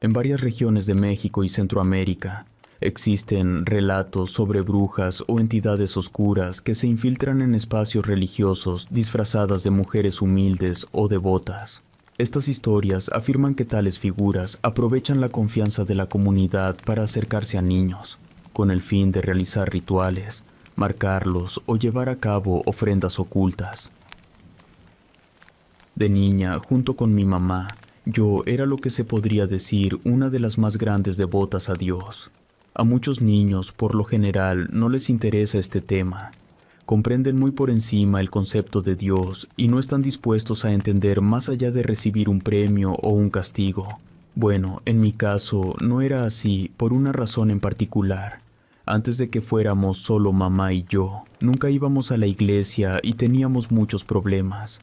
En varias regiones de México y Centroamérica existen relatos sobre brujas o entidades oscuras que se infiltran en espacios religiosos disfrazadas de mujeres humildes o devotas. Estas historias afirman que tales figuras aprovechan la confianza de la comunidad para acercarse a niños, con el fin de realizar rituales, marcarlos o llevar a cabo ofrendas ocultas. De niña, junto con mi mamá, yo era lo que se podría decir una de las más grandes devotas a Dios. A muchos niños, por lo general, no les interesa este tema. Comprenden muy por encima el concepto de Dios y no están dispuestos a entender más allá de recibir un premio o un castigo. Bueno, en mi caso no era así por una razón en particular. Antes de que fuéramos solo mamá y yo, nunca íbamos a la iglesia y teníamos muchos problemas.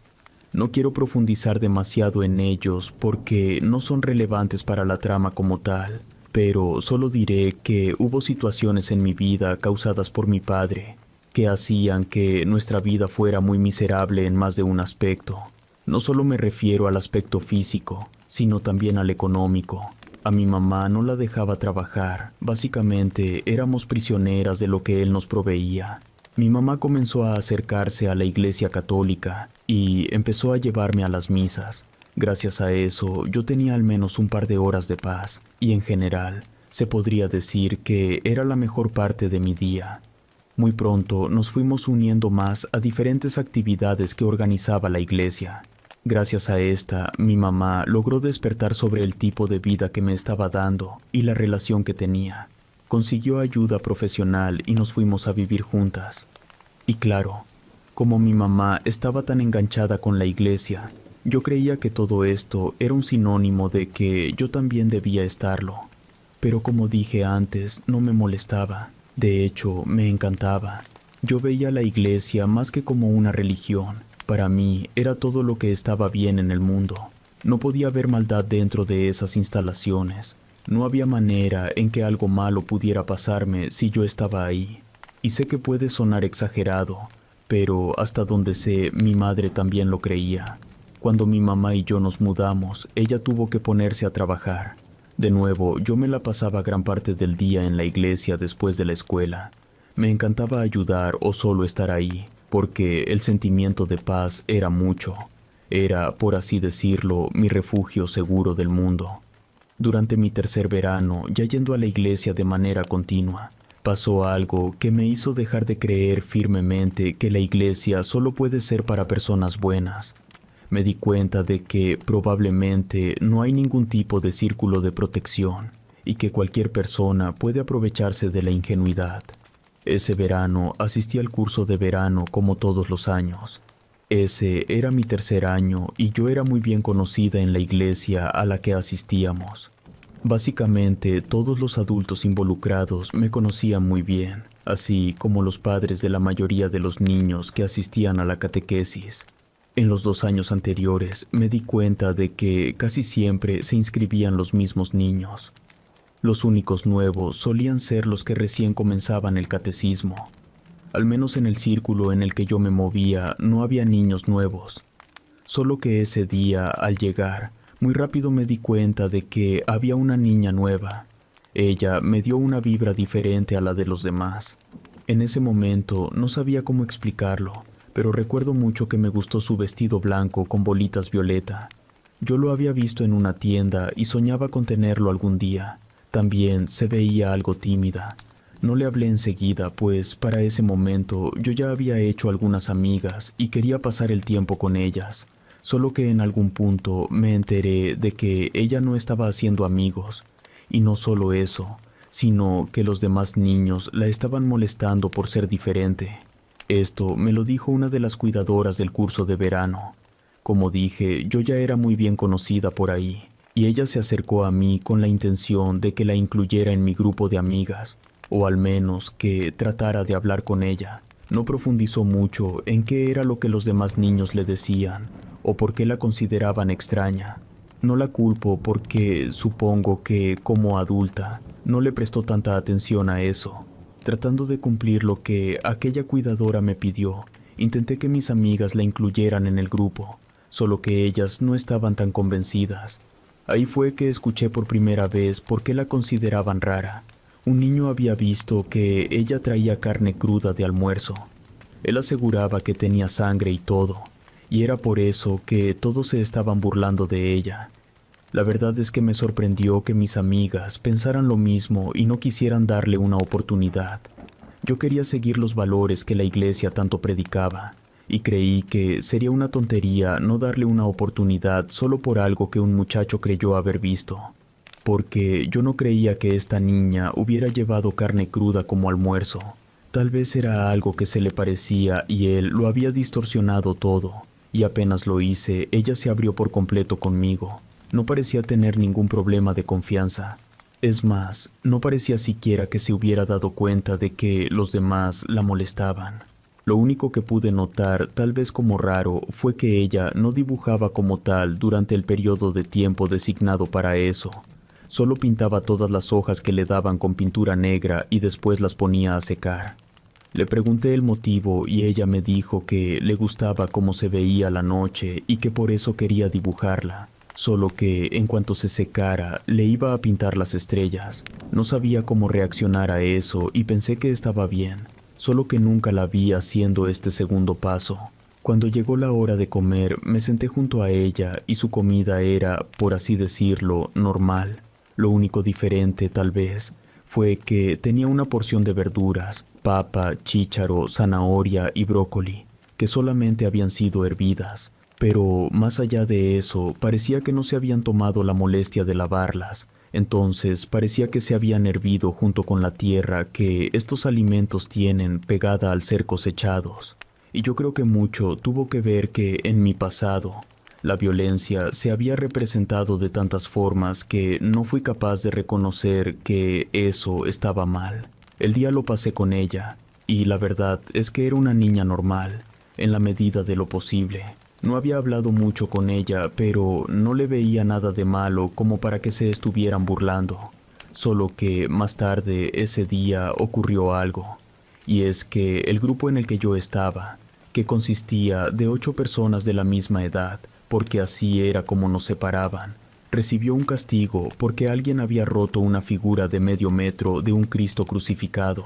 No quiero profundizar demasiado en ellos porque no son relevantes para la trama como tal, pero solo diré que hubo situaciones en mi vida causadas por mi padre que hacían que nuestra vida fuera muy miserable en más de un aspecto. No solo me refiero al aspecto físico, sino también al económico. A mi mamá no la dejaba trabajar, básicamente éramos prisioneras de lo que él nos proveía. Mi mamá comenzó a acercarse a la iglesia católica y empezó a llevarme a las misas. Gracias a eso, yo tenía al menos un par de horas de paz, y en general, se podría decir que era la mejor parte de mi día. Muy pronto nos fuimos uniendo más a diferentes actividades que organizaba la iglesia. Gracias a esta, mi mamá logró despertar sobre el tipo de vida que me estaba dando y la relación que tenía. Consiguió ayuda profesional y nos fuimos a vivir juntas. Y claro, como mi mamá estaba tan enganchada con la iglesia, yo creía que todo esto era un sinónimo de que yo también debía estarlo. Pero como dije antes, no me molestaba. De hecho, me encantaba. Yo veía la iglesia más que como una religión. Para mí era todo lo que estaba bien en el mundo. No podía haber maldad dentro de esas instalaciones. No había manera en que algo malo pudiera pasarme si yo estaba ahí. Y sé que puede sonar exagerado, pero hasta donde sé, mi madre también lo creía. Cuando mi mamá y yo nos mudamos, ella tuvo que ponerse a trabajar. De nuevo, yo me la pasaba gran parte del día en la iglesia después de la escuela. Me encantaba ayudar o solo estar ahí, porque el sentimiento de paz era mucho. Era, por así decirlo, mi refugio seguro del mundo. Durante mi tercer verano, ya yendo a la iglesia de manera continua, pasó algo que me hizo dejar de creer firmemente que la iglesia solo puede ser para personas buenas. Me di cuenta de que probablemente no hay ningún tipo de círculo de protección y que cualquier persona puede aprovecharse de la ingenuidad. Ese verano asistí al curso de verano como todos los años. Ese era mi tercer año y yo era muy bien conocida en la iglesia a la que asistíamos. Básicamente todos los adultos involucrados me conocían muy bien, así como los padres de la mayoría de los niños que asistían a la catequesis. En los 2 años anteriores me di cuenta de que casi siempre se inscribían los mismos niños. Los únicos nuevos solían ser los que recién comenzaban el catecismo. Al menos en el círculo en el que yo me movía no había niños nuevos. Solo que ese día, al llegar, muy rápido me di cuenta de que había una niña nueva. Ella me dio una vibra diferente a la de los demás. En ese momento no sabía cómo explicarlo, pero recuerdo mucho que me gustó su vestido blanco con bolitas violeta. Yo lo había visto en una tienda y soñaba con tenerlo algún día. También se veía algo tímida. No le hablé enseguida, pues para ese momento yo ya había hecho algunas amigas y quería pasar el tiempo con ellas. Solo que en algún punto me enteré de que ella no estaba haciendo amigos. Y no solo eso, sino que los demás niños la estaban molestando por ser diferente. Esto me lo dijo una de las cuidadoras del curso de verano. Como dije, yo ya era muy bien conocida por ahí, y ella se acercó a mí con la intención de que la incluyera en mi grupo de amigas, o al menos que tratara de hablar con ella. No profundizó mucho en qué era lo que los demás niños le decían, o por qué la consideraban extraña. No la culpo porque supongo que, como adulta, no le prestó tanta atención a eso. Tratando de cumplir lo que aquella cuidadora me pidió, intenté que mis amigas la incluyeran en el grupo, solo que ellas no estaban tan convencidas. Ahí fue que escuché por primera vez por qué la consideraban rara. Un niño había visto que ella traía carne cruda de almuerzo. Él aseguraba que tenía sangre y todo, y era por eso que todos se estaban burlando de ella. La verdad es que me sorprendió que mis amigas pensaran lo mismo y no quisieran darle una oportunidad. Yo quería seguir los valores que la iglesia tanto predicaba, y creí que sería una tontería no darle una oportunidad solo por algo que un muchacho creyó haber visto. Porque yo no creía que esta niña hubiera llevado carne cruda como almuerzo. Tal vez era algo que se le parecía y él lo había distorsionado todo, y apenas lo hice, ella se abrió por completo conmigo. No parecía tener ningún problema de confianza. Es más, no parecía siquiera que se hubiera dado cuenta de que los demás la molestaban. Lo único que pude notar, tal vez como raro, fue que ella no dibujaba como tal durante el periodo de tiempo designado para eso. Solo pintaba todas las hojas que le daban con pintura negra y después las ponía a secar. Le pregunté el motivo y ella me dijo que le gustaba cómo se veía la noche y que por eso quería dibujarla. Solo que, en cuanto se secara, le iba a pintar las estrellas. No sabía cómo reaccionar a eso y pensé que estaba bien, solo que nunca la vi haciendo este segundo paso. Cuando llegó la hora de comer, me senté junto a ella y su comida era, por así decirlo, normal. Lo único diferente, tal vez, fue que tenía una porción de verduras, papa, chícharo, zanahoria y brócoli, que solamente habían sido hervidas. Pero más allá de eso, parecía que no se habían tomado la molestia de lavarlas. Entonces parecía que se habían hervido junto con la tierra que estos alimentos tienen pegada al ser cosechados. Y yo creo que mucho tuvo que ver que en mi pasado, la violencia se había representado de tantas formas que no fui capaz de reconocer que eso estaba mal. El día lo pasé con ella, y la verdad es que era una niña normal, en la medida de lo posible. No había hablado mucho con ella, pero no le veía nada de malo como para que se estuvieran burlando. Solo que más tarde ese día ocurrió algo, y es que el grupo en el que yo estaba, que consistía de 8 personas de la misma edad, porque así era como nos separaban, recibió un castigo porque alguien había roto una figura de medio metro de un Cristo crucificado.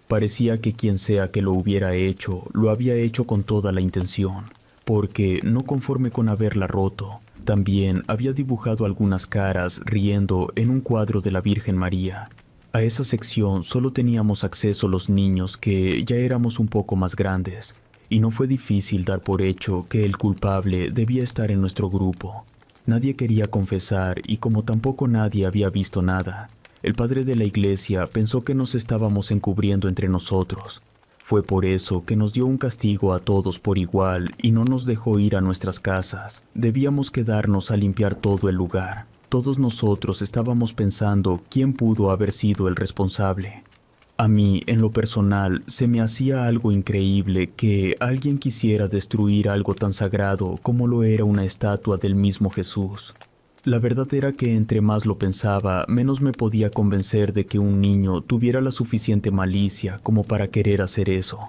Parecía que quien sea que lo hubiera hecho, lo había hecho con toda la intención, porque no conforme con haberla roto, también había dibujado algunas caras riendo en un cuadro de la Virgen María. A esa sección solo teníamos acceso los niños que ya éramos un poco más grandes, y no fue difícil dar por hecho que el culpable debía estar en nuestro grupo. Nadie quería confesar y como tampoco nadie había visto nada, el padre de la iglesia pensó que nos estábamos encubriendo entre nosotros. Fue por eso que nos dio un castigo a todos por igual y no nos dejó ir a nuestras casas. Debíamos quedarnos a limpiar todo el lugar. Todos nosotros estábamos pensando quién pudo haber sido el responsable. A mí, en lo personal, se me hacía algo increíble que alguien quisiera destruir algo tan sagrado como lo era una estatua del mismo Jesús. La verdad era que entre más lo pensaba, menos me podía convencer de que un niño tuviera la suficiente malicia como para querer hacer eso.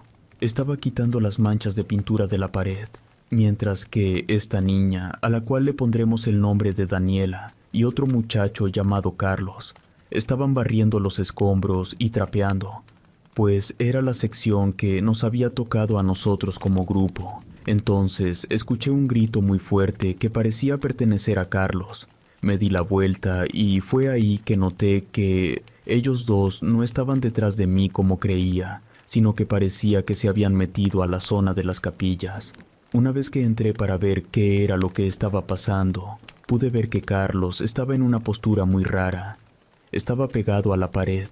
Estaba quitando las manchas de pintura de la pared, mientras que esta niña, a la cual le pondremos el nombre de Daniela, y otro muchacho llamado Carlos, estaban barriendo los escombros y trapeando, pues era la sección que nos había tocado a nosotros como grupo. Entonces escuché un grito muy fuerte que parecía pertenecer a Carlos. Me di la vuelta y fue ahí que noté que ellos dos no estaban detrás de mí como creía, sino que parecía que se habían metido a la zona de las capillas. Una vez que entré para ver qué era lo que estaba pasando, pude ver que Carlos estaba en una postura muy rara. Estaba pegado a la pared,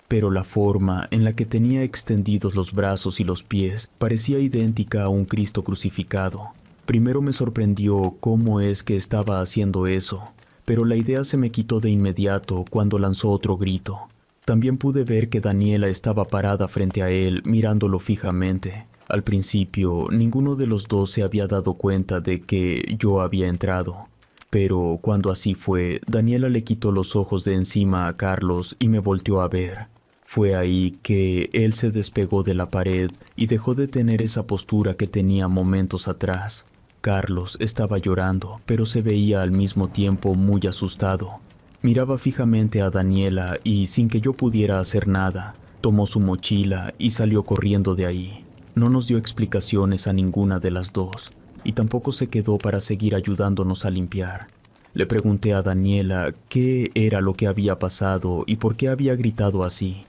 pero la forma en la que tenía extendidos los brazos y los pies parecía idéntica a un Cristo crucificado. Primero me sorprendió cómo es que estaba haciendo eso, pero la idea se me quitó de inmediato cuando lanzó otro grito. También pude ver que Daniela estaba parada frente a él mirándolo fijamente. Al principio, ninguno de los dos se había dado cuenta de que yo había entrado. Pero cuando así fue, Daniela le quitó los ojos de encima a Carlos y me volteó a ver. Fue ahí que él se despegó de la pared y dejó de tener esa postura que tenía momentos atrás. Carlos estaba llorando, pero se veía al mismo tiempo muy asustado. Miraba fijamente a Daniela y, sin que yo pudiera hacer nada, tomó su mochila y salió corriendo de ahí. No nos dio explicaciones a ninguna de las dos, y tampoco se quedó para seguir ayudándonos a limpiar. Le pregunté a Daniela qué era lo que había pasado y por qué había gritado así.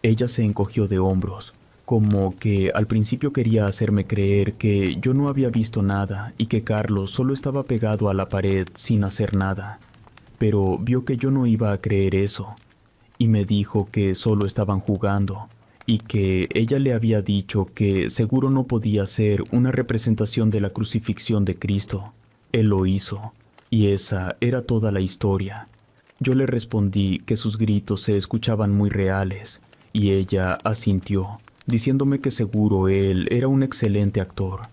Ella se encogió de hombros, como que al principio quería hacerme creer que yo no había visto nada y que Carlos solo estaba pegado a la pared sin hacer nada. Pero vio que yo no iba a creer eso, y me dijo que solo estaban jugando, y que ella le había dicho que seguro no podía ser una representación de la crucifixión de Cristo. Él lo hizo, y esa era toda la historia. Yo le respondí que sus gritos se escuchaban muy reales, y ella asintió, diciéndome que seguro él era un excelente actor.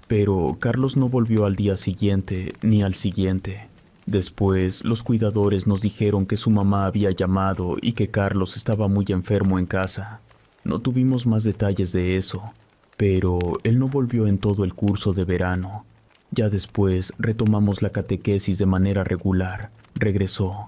Pero Carlos no volvió al día siguiente ni al siguiente. Después, los cuidadores nos dijeron que su mamá había llamado y que Carlos estaba muy enfermo en casa. No tuvimos más detalles de eso, pero él no volvió en todo el curso de verano. Ya después retomamos la catequesis de manera regular. Regresó,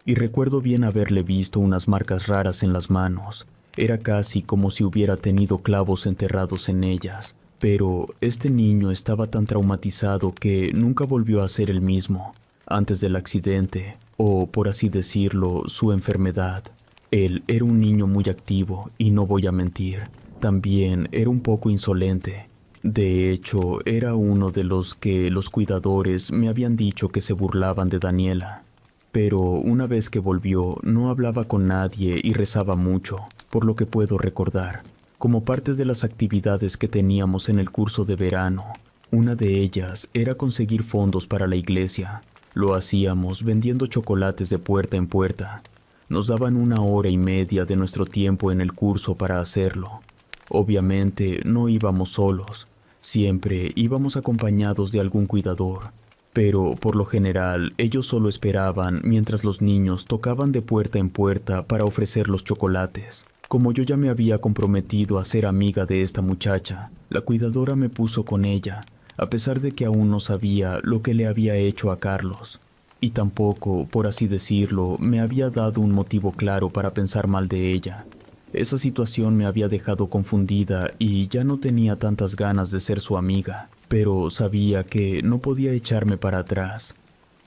y recuerdo bien haberle visto unas marcas raras en las manos. Era casi como si hubiera tenido clavos enterrados en ellas. Pero este niño estaba tan traumatizado que nunca volvió a ser el mismo. Antes del accidente, o por así decirlo, su enfermedad, él era un niño muy activo y no voy a mentir, también era un poco insolente. De hecho, era uno de los que los cuidadores me habían dicho que se burlaban de Daniela. Pero una vez que volvió, no hablaba con nadie y rezaba mucho, por lo que puedo recordar. Como parte de las actividades que teníamos en el curso de verano, una de ellas era conseguir fondos para la iglesia. Lo hacíamos vendiendo chocolates de puerta en puerta. Nos daban 1 hora y media de nuestro tiempo en el curso para hacerlo. Obviamente no íbamos solos, siempre íbamos acompañados de algún cuidador, pero por lo general ellos solo esperaban mientras los niños tocaban de puerta en puerta para ofrecer los chocolates. Como yo ya me había comprometido a ser amiga de esta muchacha, la cuidadora me puso con ella, a pesar de que aún no sabía lo que le había hecho a Carlos. Y tampoco, por así decirlo, me había dado un motivo claro para pensar mal de ella. Esa situación me había dejado confundida y ya no tenía tantas ganas de ser su amiga, pero sabía que no podía echarme para atrás.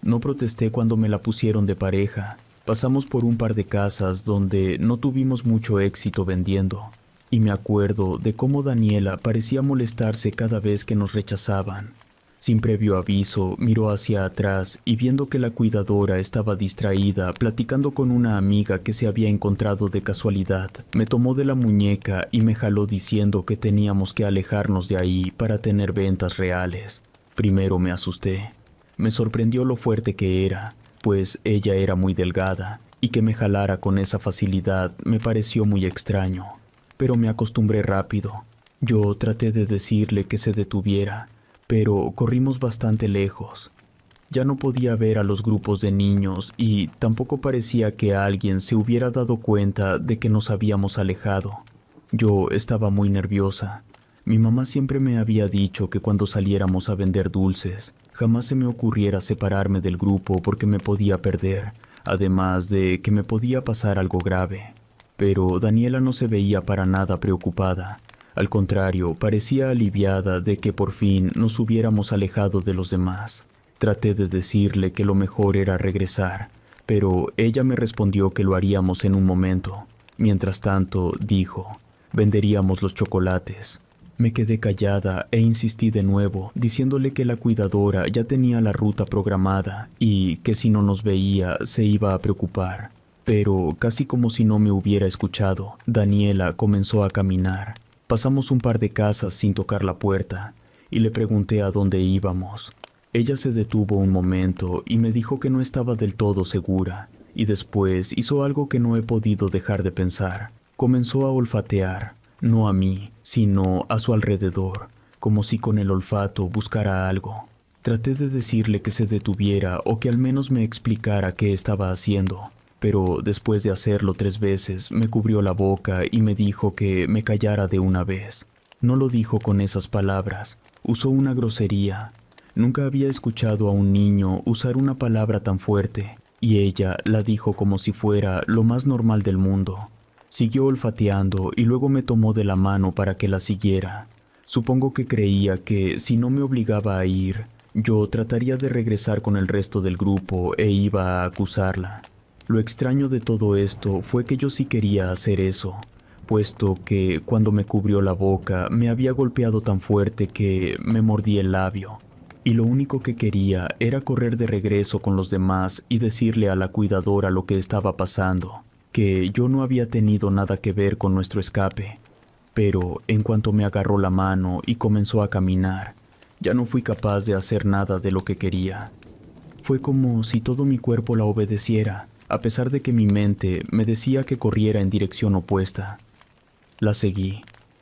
No protesté cuando me la pusieron de pareja. Pasamos por un par de casas donde no tuvimos mucho éxito vendiendo. Y me acuerdo de cómo Daniela parecía molestarse cada vez que nos rechazaban. Sin previo aviso, miró hacia atrás y viendo que la cuidadora estaba distraída platicando con una amiga que se había encontrado de casualidad, me tomó de la muñeca y me jaló diciendo que teníamos que alejarnos de ahí para tener ventas reales. Primero me asusté. Me sorprendió lo fuerte que era, pues ella era muy delgada, y que me jalara con esa facilidad me pareció muy extraño. Pero me acostumbré rápido. Yo traté de decirle que se detuviera, pero corrimos bastante lejos. Ya no podía ver a los grupos de niños y tampoco parecía que alguien se hubiera dado cuenta de que nos habíamos alejado. Yo estaba muy nerviosa. Mi mamá siempre me había dicho que cuando saliéramos a vender dulces, jamás se me ocurriera separarme del grupo porque me podía perder, además de que me podía pasar algo grave. Pero Daniela no se veía para nada preocupada. Al contrario, parecía aliviada de que por fin nos hubiéramos alejado de los demás. Traté de decirle que lo mejor era regresar, pero ella me respondió que lo haríamos en un momento. Mientras tanto, dijo, venderíamos los chocolates. Me quedé callada e insistí de nuevo, diciéndole que la cuidadora ya tenía la ruta programada y que si no nos veía se iba a preocupar. Pero, casi como si no me hubiera escuchado, Daniela comenzó a caminar. Pasamos un par de casas sin tocar la puerta, y le pregunté a dónde íbamos. Ella se detuvo un momento y me dijo que no estaba del todo segura, y después hizo algo que no he podido dejar de pensar. Comenzó a olfatear, no a mí, sino a su alrededor, como si con el olfato buscara algo. Traté de decirle que se detuviera o que al menos me explicara qué estaba haciendo, pero después de hacerlo 3 veces me cubrió la boca y me dijo que me callara de una vez. No lo dijo con esas palabras, usó una grosería. Nunca había escuchado a un niño usar una palabra tan fuerte, y ella la dijo como si fuera lo más normal del mundo. Siguió olfateando y luego me tomó de la mano para que la siguiera. Supongo que creía que si no me obligaba a ir, yo trataría de regresar con el resto del grupo e iba a acusarla. Lo extraño de todo esto fue que yo sí quería hacer eso, puesto que cuando me cubrió la boca me había golpeado tan fuerte que me mordí el labio. Y lo único que quería era correr de regreso con los demás y decirle a la cuidadora lo que estaba pasando, que yo no había tenido nada que ver con nuestro escape. Pero en cuanto me agarró la mano y comenzó a caminar, ya no fui capaz de hacer nada de lo que quería. Fue como si todo mi cuerpo la obedeciera, a pesar de que mi mente me decía que corriera en dirección opuesta. La seguí,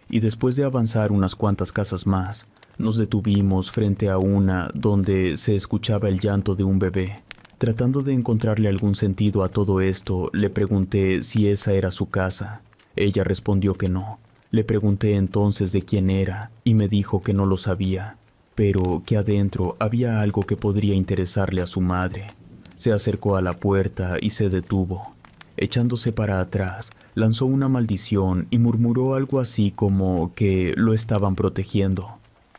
y después de avanzar unas cuantas casas más, nos detuvimos frente a una donde se escuchaba el llanto de un bebé. Tratando de encontrarle algún sentido a todo esto, le pregunté si esa era su casa. Ella respondió que no. Le pregunté entonces de quién era, y me dijo que no lo sabía, pero que adentro había algo que podría interesarle a su madre. Se acercó a la puerta y se detuvo. Echándose para atrás, lanzó una maldición y murmuró algo así como que lo estaban protegiendo.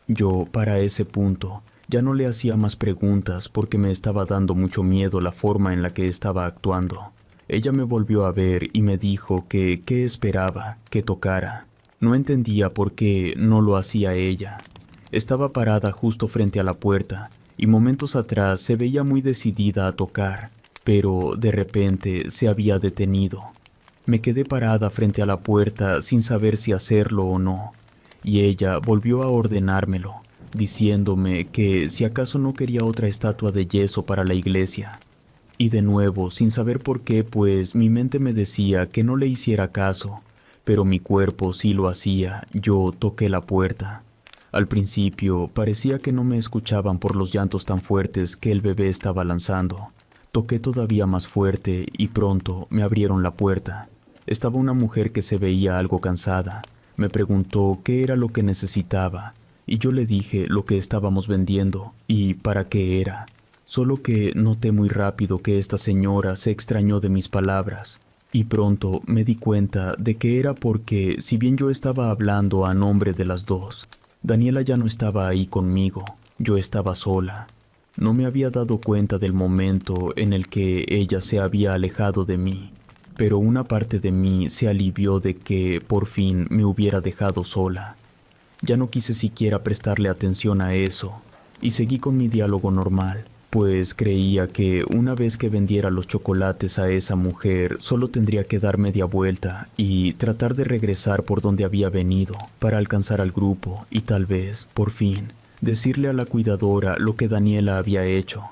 Yo, para ese punto, ya no le hacía más preguntas porque me estaba dando mucho miedo la forma en la que estaba actuando. Ella me volvió a ver y me dijo que qué esperaba, que tocara. No entendía por qué no lo hacía ella. Estaba parada justo frente a la puerta y momentos atrás se veía muy decidida a tocar, pero de repente se había detenido. Me quedé parada frente a la puerta sin saber si hacerlo o no, y ella volvió a ordenármelo, diciéndome que si acaso no quería otra estatua de yeso para la iglesia. Y de nuevo, sin saber por qué, pues mi mente me decía que no le hiciera caso, pero mi cuerpo sí lo hacía. Yo toqué la puerta. Al principio parecía que no me escuchaban por los llantos tan fuertes que el bebé estaba lanzando. Toqué todavía más fuerte y pronto me abrieron la puerta. Estaba una mujer que se veía algo cansada. Me preguntó qué era lo que necesitaba, y yo le dije lo que estábamos vendiendo y para qué era. Solo que noté muy rápido que esta señora se extrañó de mis palabras, y pronto me di cuenta de que era porque, si bien yo estaba hablando a nombre de las dos, Daniela ya no estaba ahí conmigo, yo estaba sola. No me había dado cuenta del momento en el que ella se había alejado de mí, pero una parte de mí se alivió de que por fin me hubiera dejado sola. Ya no quise siquiera prestarle atención a eso, y seguí con mi diálogo normal, pues creía que una vez que vendiera los chocolates a esa mujer, solo tendría que dar media vuelta y tratar de regresar por donde había venido para alcanzar al grupo y tal vez, por fin, decirle a la cuidadora lo que Daniela había hecho.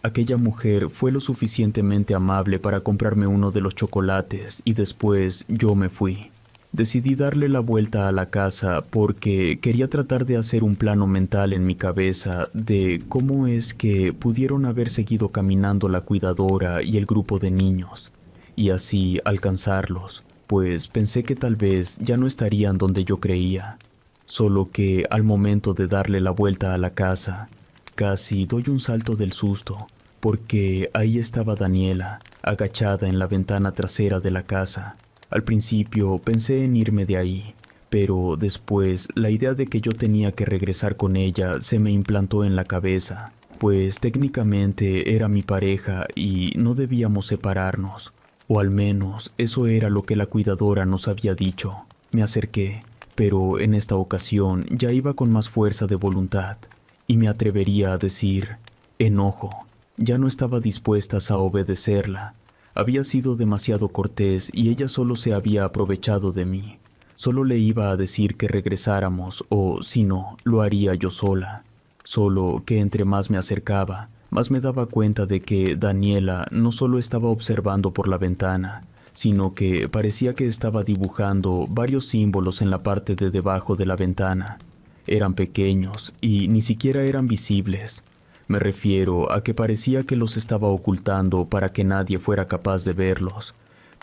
Aquella mujer fue lo suficientemente amable para comprarme uno de los chocolates y después yo me fui. Decidí darle la vuelta a la casa porque quería tratar de hacer un plano mental en mi cabeza de cómo es que pudieron haber seguido caminando la cuidadora y el grupo de niños, y así alcanzarlos, pues pensé que tal vez ya no estarían donde yo creía. Solo que al momento de darle la vuelta a la casa, casi doy un salto del susto, porque ahí estaba Daniela, agachada en la ventana trasera de la casa. Al principio pensé en irme de ahí, pero después la idea de que yo tenía que regresar con ella se me implantó en la cabeza, pues técnicamente era mi pareja y no debíamos separarnos, o al menos eso era lo que la cuidadora nos había dicho. Me acerqué, pero en esta ocasión ya iba con más fuerza de voluntad, y me atrevería a decir, enojo. Ya no estaba dispuesta a obedecerla. Había sido demasiado cortés y ella solo se había aprovechado de mí. Solo le iba a decir que regresáramos o, si no, lo haría yo sola. Solo que entre más me acercaba, más me daba cuenta de que Daniela no solo estaba observando por la ventana, sino que parecía que estaba dibujando varios símbolos en la parte de debajo de la ventana. Eran pequeños y ni siquiera eran visibles. Me refiero a que parecía que los estaba ocultando para que nadie fuera capaz de verlos,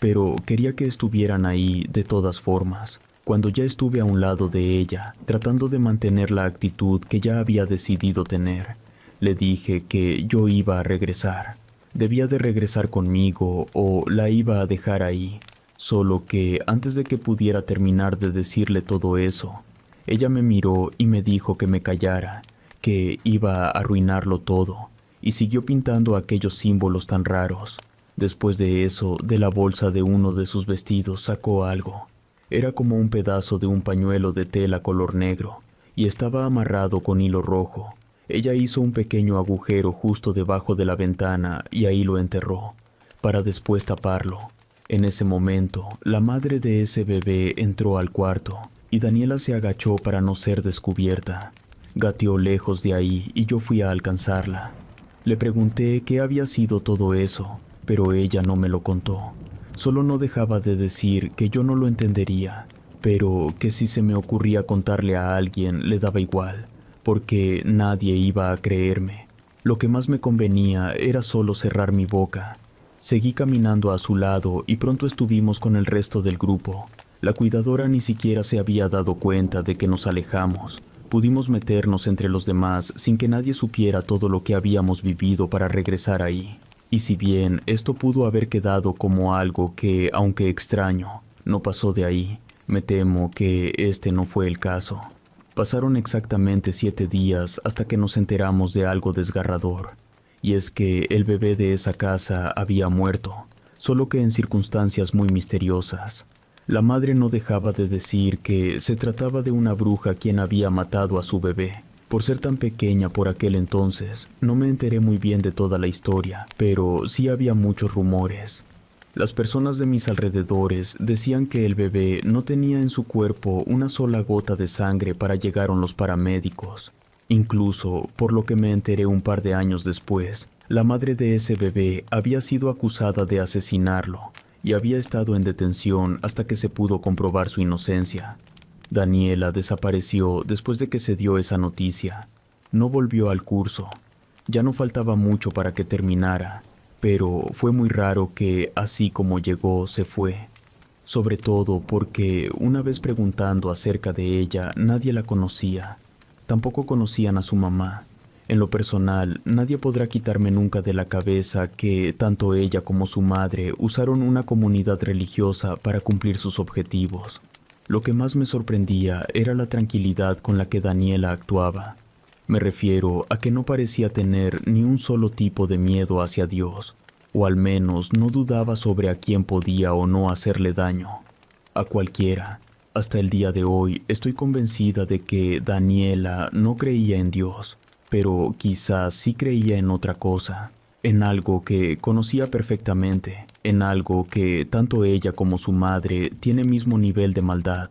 pero quería que estuvieran ahí de todas formas. Cuando ya estuve a un lado de ella, tratando de mantener la actitud que ya había decidido tener, Le dije que yo iba a regresar. Debía de regresar conmigo o la iba a dejar ahí. Solo que antes de que pudiera terminar de decirle todo eso, ella me miró y me dijo que me callara, que iba a arruinarlo todo, y siguió pintando aquellos símbolos tan raros. Después de eso, de la bolsa de uno de sus vestidos sacó algo. Era como un pedazo de un pañuelo de tela color negro, y estaba amarrado con hilo rojo. Ella hizo un pequeño agujero justo debajo de la ventana y ahí lo enterró, para después taparlo. En ese momento, la madre de ese bebé entró al cuarto, y Daniela se agachó para no ser descubierta. Gateó lejos de ahí y yo fui a alcanzarla. Le pregunté qué había sido todo eso, pero ella no me lo contó. Solo no dejaba de decir que yo no lo entendería, pero que si se me ocurría contarle a alguien le daba igual, porque nadie iba a creerme. Lo que más me convenía era solo cerrar mi boca. Seguí caminando a su lado y pronto estuvimos con el resto del grupo. La cuidadora ni siquiera se había dado cuenta de que nos alejamos. Pudimos meternos entre los demás sin que nadie supiera todo lo que habíamos vivido para regresar ahí. Y si bien esto pudo haber quedado como algo que, aunque extraño, no pasó de ahí, me temo que este no fue el caso. Pasaron exactamente 7 días hasta que nos enteramos de algo desgarrador. Y es que el bebé de esa casa había muerto, solo que en circunstancias muy misteriosas. La madre no dejaba de decir que se trataba de una bruja quien había matado a su bebé. Por ser tan pequeña por aquel entonces, no me enteré muy bien de toda la historia, pero sí había muchos rumores. Las personas de mis alrededores decían que el bebé no tenía en su cuerpo una sola gota de sangre para llegaron los paramédicos. Incluso, por lo que me enteré un par de años después, la madre de ese bebé había sido acusada de asesinarlo y había estado en detención hasta que se pudo comprobar su inocencia. Daniela desapareció después de que se dio esa noticia. No volvió al curso. Ya no faltaba mucho para que terminara, pero fue muy raro que, así como llegó, se fue. Sobre todo porque, una vez preguntando acerca de ella, nadie la conocía. Tampoco conocían a su mamá. En lo personal, nadie podrá quitarme nunca de la cabeza que tanto ella como su madre usaron una comunidad religiosa para cumplir sus objetivos. Lo que más me sorprendía era la tranquilidad con la que Daniela actuaba. Me refiero a que no parecía tener ni un solo tipo de miedo hacia Dios, o al menos no dudaba sobre a quién podía o no hacerle daño. A cualquiera. Hasta el día de hoy estoy convencida de que Daniela no creía en Dios, pero quizás sí creía en otra cosa, en algo que conocía perfectamente, en algo que tanto ella como su madre tiene mismo nivel de maldad,